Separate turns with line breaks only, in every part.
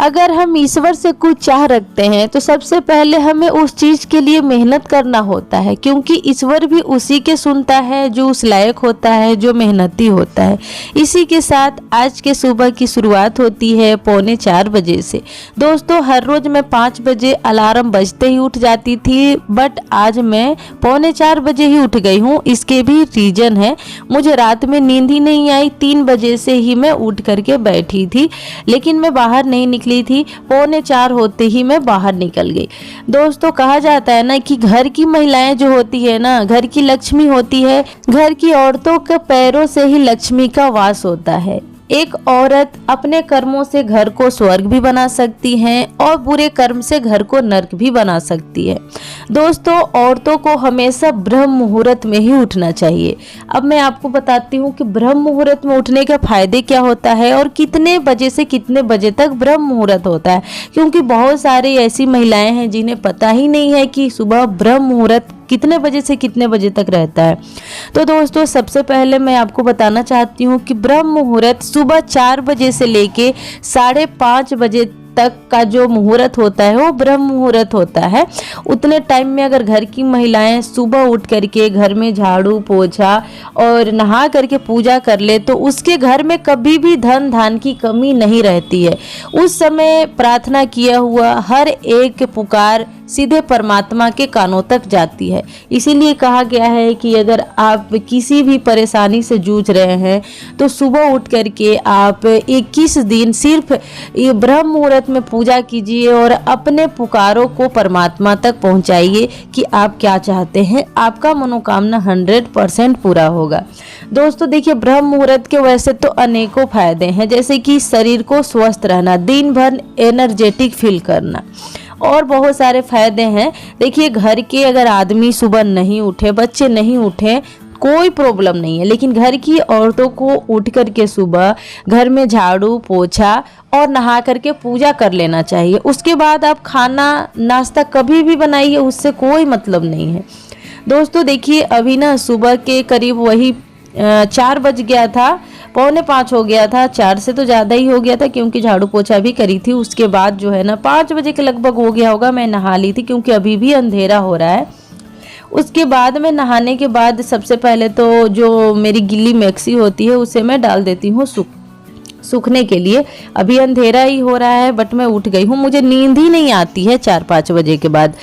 अगर हम ईश्वर से कुछ चाह रखते हैं तो सबसे पहले हमें उस चीज़ के लिए मेहनत करना होता है, क्योंकि ईश्वर भी उसी के सुनता है जो उस लायक होता है, जो मेहनती होता है। इसी के साथ आज के सुबह की शुरुआत होती है 3:45 बजे से। दोस्तों, हर रोज़ मैं 5 बजे अलार्म बजते ही उठ जाती थी, बट आज मैं 3:45 बजे ही उठ गई हूँ। इसके भी रीज़न है, मुझे रात में नींद ही नहीं आई। 3 बजे से ही मैं उठ करके बैठी थी, लेकिन मैं बाहर नहीं निकली थी। 3:45 होते ही मैं बाहर निकल गई। दोस्तों, कहा जाता है ना कि घर की महिलाएं जो होती है ना, घर की लक्ष्मी होती है। घर की औरतों के पैरों से ही लक्ष्मी का वास होता है। एक औरत अपने कर्मों से घर को स्वर्ग भी बना सकती है और बुरे कर्म से घर को नर्क भी बना सकती है। दोस्तों, औरतों को हमेशा ब्रह्म मुहूर्त में ही उठना चाहिए। अब मैं आपको बताती हूँ कि ब्रह्म मुहूर्त में उठने के फायदे क्या होता है और कितने बजे से कितने बजे तक ब्रह्म मुहूर्त होता है, क्योंकि बहुत सारी ऐसी महिलाएं हैं जिन्हें पता ही नहीं है कि सुबह ब्रह्म मुहूर्त कितने बजे से कितने बजे तक रहता है। तो दोस्तों, सबसे पहले मैं आपको बताना चाहती हूँ कि ब्रह्म मुहूर्त सुबह 4 बजे से लेके 5:30 बजे तक का जो मुहूर्त होता है वो ब्रह्म मुहूर्त होता है। उतने टाइम में अगर घर की महिलाएं सुबह उठ करके घर में झाड़ू पोछा और नहा करके पूजा कर ले तो उसके घर में कभी भी धन धान की कमी नहीं रहती है। उस समय प्रार्थना किया हुआ हर एक पुकार सीधे परमात्मा के कानों तक जाती है। इसीलिए कहा गया है कि अगर आप किसी भी परेशानी से जूझ रहे हैं तो सुबह उठ करके आप 21 दिन सिर्फ ये ब्रह्म मुहूर्त में पूजा कीजिए और अपने पुकारों को परमात्मा तक पहुंचाइए कि आप क्या चाहते हैं। आपका मनोकामना 100% पूरा होगा। दोस्तों देखिए, ब्रह्म मुहूर्त के वैसे तो अनेकों फायदे हैं, जैसे कि शरीर को स्वस्थ रहना, दिन भर एनर्जेटिक फील करना और बहुत सारे फायदे हैं। देखिए, घर के अगर आदमी सुबह नहीं उठे, बच्चे नहीं उठे, कोई प्रॉब्लम नहीं है, लेकिन घर की औरतों को उठ करके सुबह घर में झाड़ू पोछा और नहा करके पूजा कर लेना चाहिए। उसके बाद आप खाना नाश्ता कभी भी बनाइए, उससे कोई मतलब नहीं है। दोस्तों देखिए, अभी ना सुबह के करीब वही 4 बज गया था, 4:45 हो गया था। 4 से तो ज़्यादा ही हो गया था, क्योंकि झाड़ू पोछा भी करी थी। उसके बाद जो है ना 5 बजे के लगभग हो गया होगा, मैं नहा ली थी, क्योंकि अभी भी अंधेरा हो रहा है। उसके बाद मैं नहाने के बाद सबसे पहले तो जो मेरी गिल्ली मैक्सी होती है उसे मैं डाल देती हूँ सूखने के लिए। अभी अंधेरा ही हो रहा है, बट मैं उठ गई हूँ, मुझे नींद ही नहीं आती है 4-5 बजे के बाद।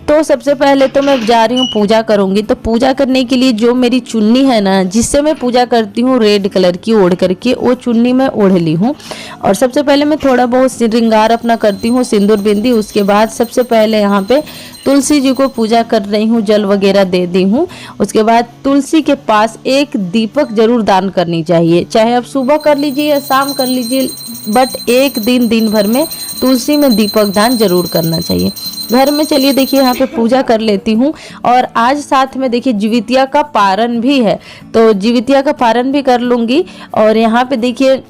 तो सबसे पहले तो मैं जा रही हूँ पूजा करूँगी। तो पूजा करने के लिए जो मेरी चुन्नी है ना, जिससे मैं पूजा करती हूँ, रेड कलर की ओढ़ करके, वो चुन्नी मैं ओढ़ ली हूँ। और सबसे पहले मैं थोड़ा बहुत श्रृंगार अपना करती हूँ, सिंदूर बिंदी। उसके बाद सबसे पहले यहाँ पे तुलसी जी को पूजा कर रही हूँ, जल वगैरह दे दी हूँ। उसके बाद तुलसी के पास एक दीपक जरूर दान करनी चाहिए, चाहे आप सुबह कर लीजिए या शाम कर लीजिए, बट एक दिन भर में तुलसी में दीपक दान जरूर करना चाहिए। घर में चलिए देखिए यहाँ पे पूजा कर लेती हूँ। और आज साथ में देखिए जिवितिया का पारण भी है, तो जिवितिया का पारण भी कर लूँगी। और यहाँ पे देखिए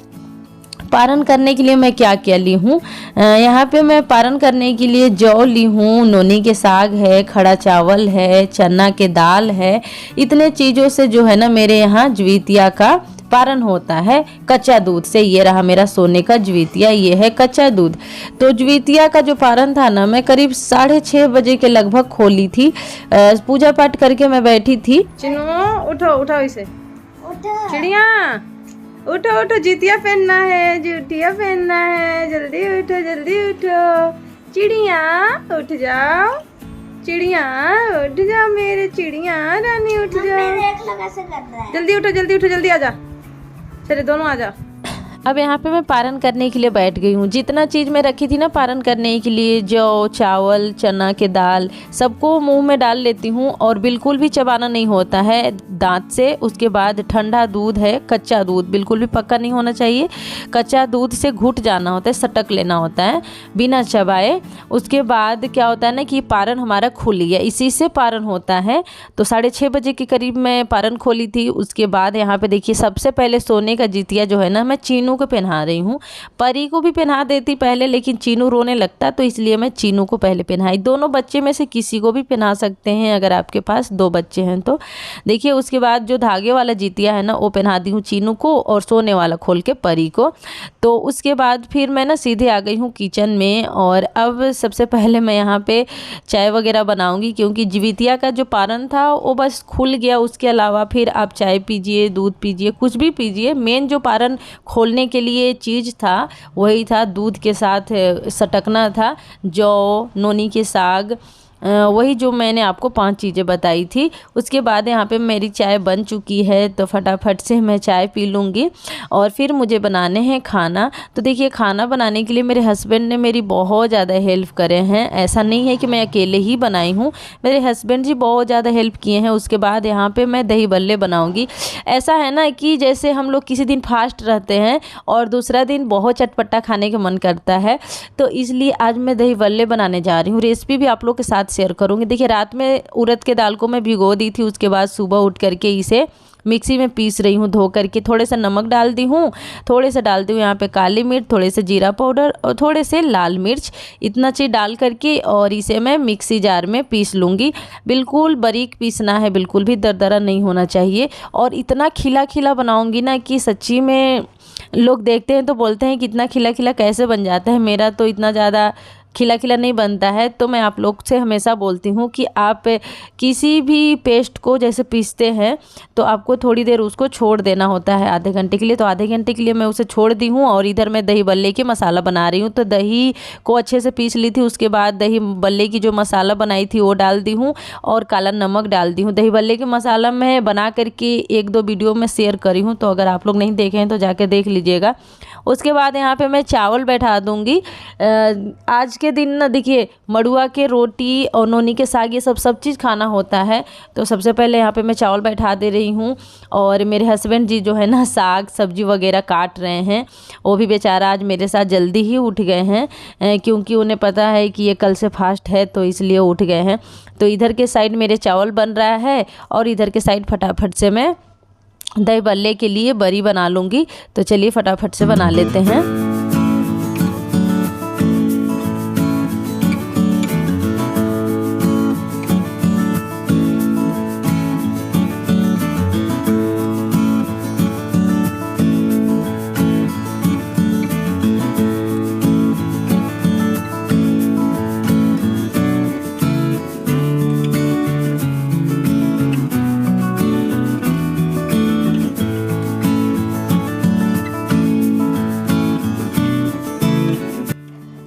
पारण करने के लिए मैं क्या क्या ली हूँ। यहाँ पे मैं पारण करने के लिए जौ ली हूँ, नोनी के साग है, खड़ा चावल है, चना के दाल है। इतने चीज़ों से जो है ना मेरे यहाँ ज्वितिया का पारण होता है कच्चा दूध से। ये रहा मेरा सोने का ज्वितिया, ये है कच्चा दूध। तो ज्वितिया का जो पारण था ना, मैं करीब 6:30 बजे के लगभग खोली थी। पूजा पाठ करके मैं बैठी थी।
चिन्नू उठो उठो, इसे चिड़िया उठो उठो, जितिया पहनना है, जुतिया पहनना है, जल्दी उठो जल्दी उठो। चिड़िया उठ जाओ, चिड़िया उठ जाओ, मेरे चिड़िया रानी उठ जाओ, जल्दी उठो जल्दी उठो, जल्दी आ जा, चले दोनों आ जा।
अब यहाँ पे मैं पारण करने के लिए बैठ गई हूँ। जितना चीज़ मैं रखी थी ना पारण करने के लिए, जौ, चावल, चना के दाल, सबको मुंह में डाल लेती हूँ और बिल्कुल भी चबाना नहीं होता है दांत से। उसके बाद ठंडा दूध है, कच्चा दूध, बिल्कुल भी पक्का नहीं होना चाहिए। कच्चा दूध से घुट जाना होता है, सटक लेना होता है बिना चबाए। उसके बाद क्या होता है ना कि पारण हमारा खुल गया, इसी से पारण होता है। तो 6:30 बजे के करीब मैं पारण खोली थी। उसके बाद यहाँ पे देखिए सबसे पहले सोने का जितिया जो है ना, मैं चीनू को पहना रही हूँ। परी को भी पहना देती पहले, लेकिन चीनू रोने लगता तो इसलिए मैं चीनू को पहले पहनाई। दोनों बच्चे में से किसी को भी पहना सकते हैं अगर आपके पास 2 बच्चे हैं तो। देखिए उसके बाद जो धागे वाला जितिया है ना वो पहना दी हूँ चीनू को, और सोने वाला खोल के परी को। तो उसके बाद फिर मैं ना सीधे आ गई हूँ किचन में, और अब सबसे पहले मैं यहाँ पे चाय वगैरह बनाऊंगी, क्योंकि जितिया का जो पारण था वो बस खुल गया। उसके अलावा फिर आप चाय पीजिए, दूध पीजिए, कुछ भी पीजिए, मेन जो पारण खोलने के लिए चीज़ था वही था दूध के साथ सटकना था, जौ, नोनी के साग, वही जो मैंने आपको 5 चीज़ें बताई थी। उसके बाद यहाँ पे मेरी चाय बन चुकी है, तो फटाफट से मैं चाय पी लूँगी और फिर मुझे बनाने हैं खाना। तो देखिए खाना बनाने के लिए मेरे हस्बैंड ने मेरी बहुत ज़्यादा हेल्प करे हैं। ऐसा नहीं है कि मैं अकेले ही बनाई हूँ, मेरे हस्बैंड जी बहुत ज़्यादा हेल्प किए हैं। उसके बाद यहाँ पर मैं दही बल्ले बनाऊँगी। ऐसा है ना कि जैसे हम लोग किसी दिन फास्ट रहते हैं और दूसरा दिन बहुत चटपटा खाने का मन करता है, तो इसलिए आज मैं दही बल्ले बनाने जा रही हूँ। रेसिपी भी आप लोग के साथ शेयर करूंगी। देखिए रात में उड़द के दाल को मैं भिगो दी थी, उसके बाद सुबह उठ करके इसे मिक्सी में पीस रही हूँ धो करके। थोड़े से नमक डाल दी हूँ, थोड़े से डाल दी हूँ यहाँ पे काली मिर्च, थोड़े से जीरा पाउडर और थोड़े से लाल मिर्च, इतना चीज़ डाल करके और इसे मैं मिक्सी जार में पीस लूँगी। बिल्कुल बारीक पीसना है, बिल्कुल भी दरदरा नहीं होना चाहिए। और इतना खिला खिला बनाऊँगी ना कि सच्ची में लोग देखते हैं तो बोलते हैं कि इतना खिला खिला कैसे बन जाता है। मेरा तो इतना ज़्यादा खिला खिला नहीं बनता है। तो मैं आप लोग से हमेशा बोलती हूँ कि आप किसी भी पेस्ट को जैसे पीसते हैं तो आपको थोड़ी देर उसको छोड़ देना होता है, आधे घंटे के लिए। तो आधे घंटे के लिए मैं उसे छोड़ दी हूँ और इधर मैं दही बल्ले के मसाला बना रही हूँ। तो दही को अच्छे से पीस ली थी, उसके बाद दही बल्ले की जो मसाला बनाई थी वो डाल दी हूँ और काला नमक डाल दी हूँ। दही बल्ले के मसाला मैं बना करके 1-2 वीडियो में शेयर करी हूँ, तो अगर आप लोग नहीं देखे हैं तो जाके देख लीजिएगा। उसके बाद यहाँ पे मैं चावल बैठा दूँगी। आज के दिन ना देखिए मड़ुआ के रोटी और नोनी के साग ये सब चीज़ खाना होता है। तो सबसे पहले यहाँ पे मैं चावल बैठा दे रही हूँ, और मेरे हस्बैंड जी जो है ना साग सब्जी वगैरह काट रहे हैं। वो भी बेचारा आज मेरे साथ जल्दी ही उठ गए हैं, क्योंकि उन्हें पता है कि ये कल से फास्ट है, तो इसलिए उठ गए हैं। तो इधर के साइड मेरे चावल बन रहा है और इधर के साइड फटाफट से मैं दही बल्ले के लिए बरी बना लूँगी। तो चलिए फटाफट से बना लेते हैं।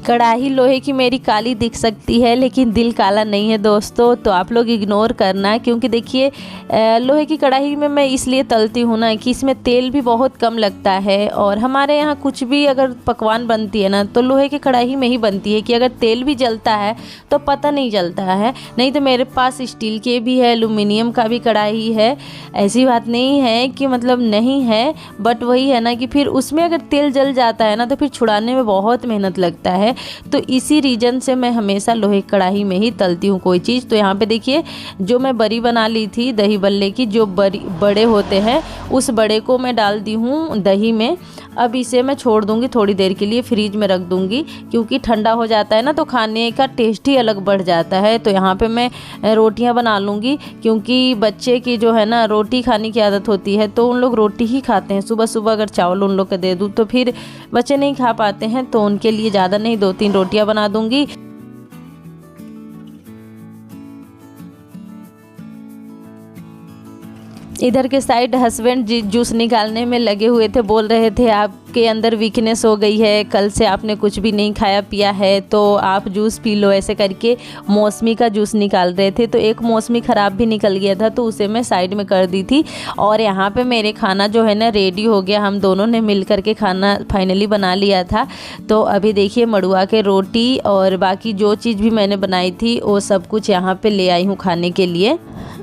कढ़ाई लोहे की मेरी काली दिख सकती है, लेकिन दिल काला नहीं है दोस्तों। तो आप लोग इग्नोर करना, क्योंकि देखिए लोहे की कढ़ाई में मैं इसलिए तलती हूँ ना कि इसमें तेल भी बहुत कम लगता है। और हमारे यहाँ कुछ भी अगर पकवान बनती है ना तो लोहे की कढ़ाई में ही बनती है, कि अगर तेल भी जलता है तो पता नहीं चलता है। नहीं तो मेरे पास स्टील के भी है, एल्युमिनियम का भी कढ़ाई है, ऐसी बात नहीं है कि मतलब नहीं है। बट वही है ना कि फिर उसमें अगर तेल जल जाता है ना तो फिर छुड़ाने में बहुत मेहनत लगता है। तो इसी रीजन से मैं हमेशा लोहे कढ़ाई में ही तलती हूँ कोई चीज़। तो यहाँ पे देखिए जो मैं बरी बना ली थी दही बल्ले की, जो बड़े होते हैं उस बड़े को मैं डाल दी हूँ दही में। अब इसे मैं छोड़ दूँगी थोड़ी देर के लिए, फ्रीज में रख दूँगी, क्योंकि ठंडा हो जाता है ना तो खाने का टेस्ट ही अलग बढ़ जाता है। तो यहाँ पे मैं रोटियाँ बना लूँगी, क्योंकि बच्चे की जो है ना रोटी खाने की आदत होती है, तो उन लोग रोटी ही खाते हैं। सुबह सुबह अगर चावल उन लोग को दे दूँ तो फिर बच्चे नहीं खा पाते हैं। तो उनके लिए ज़्यादा नहीं 2-3 रोटियाँ बना दूँगी। इधर के साइड हस्बैंड जी जूस निकालने में लगे हुए थे, बोल रहे थे आपके अंदर वीकनेस हो गई है, कल से आपने कुछ भी नहीं खाया पिया है तो आप जूस पी लो, ऐसे करके मौसमी का जूस निकाल रहे थे। तो एक मौसमी ख़राब भी निकल गया था, तो उसे मैं साइड में कर दी थी। और यहाँ पे मेरे खाना जो है ना रेडी हो गया, हम दोनों ने मिल करके खाना फाइनली बना लिया था। तो अभी देखिए मड़ुआ के रोटी और बाकी जो चीज़ भी मैंने बनाई थी वो सब कुछ यहाँ पे ले आई हूँ खाने के लिए।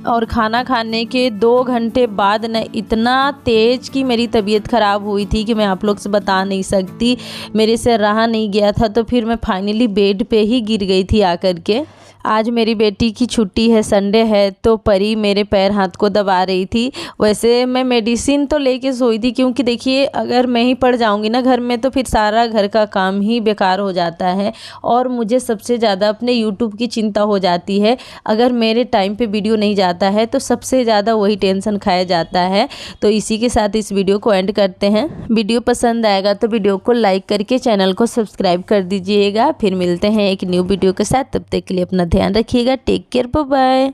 और खाना खाने के 2 घंटे बाद न इतना तेज़ कि मेरी तबीयत ख़राब हुई थी कि मैं आप लोग से बता नहीं सकती, मेरे से रहा नहीं गया था। तो फिर मैं फाइनली बेड पे ही गिर गई थी आकर के। आज मेरी बेटी की छुट्टी है, संडे है, तो परी मेरे पैर हाथ को दबा रही थी। वैसे मैं मेडिसिन तो लेके सोई थी, क्योंकि देखिए अगर मैं ही पड़ जाऊंगी ना घर में तो फिर सारा घर का काम ही बेकार हो जाता है। और मुझे सबसे ज़्यादा अपने यूट्यूब की चिंता हो जाती है। अगर मेरे टाइम पे वीडियो नहीं जाता है तो सबसे ज़्यादा वही टेंशन खाया जाता है। तो इसी के साथ इस वीडियो को एंड करते हैं। वीडियो पसंद आएगा तो वीडियो को लाइक करके चैनल को सब्सक्राइब कर दीजिएगा। फिर मिलते हैं एक न्यू वीडियो के साथ, तब तक के लिए अपना ध्यान रखिएगा। Take care, bye bye.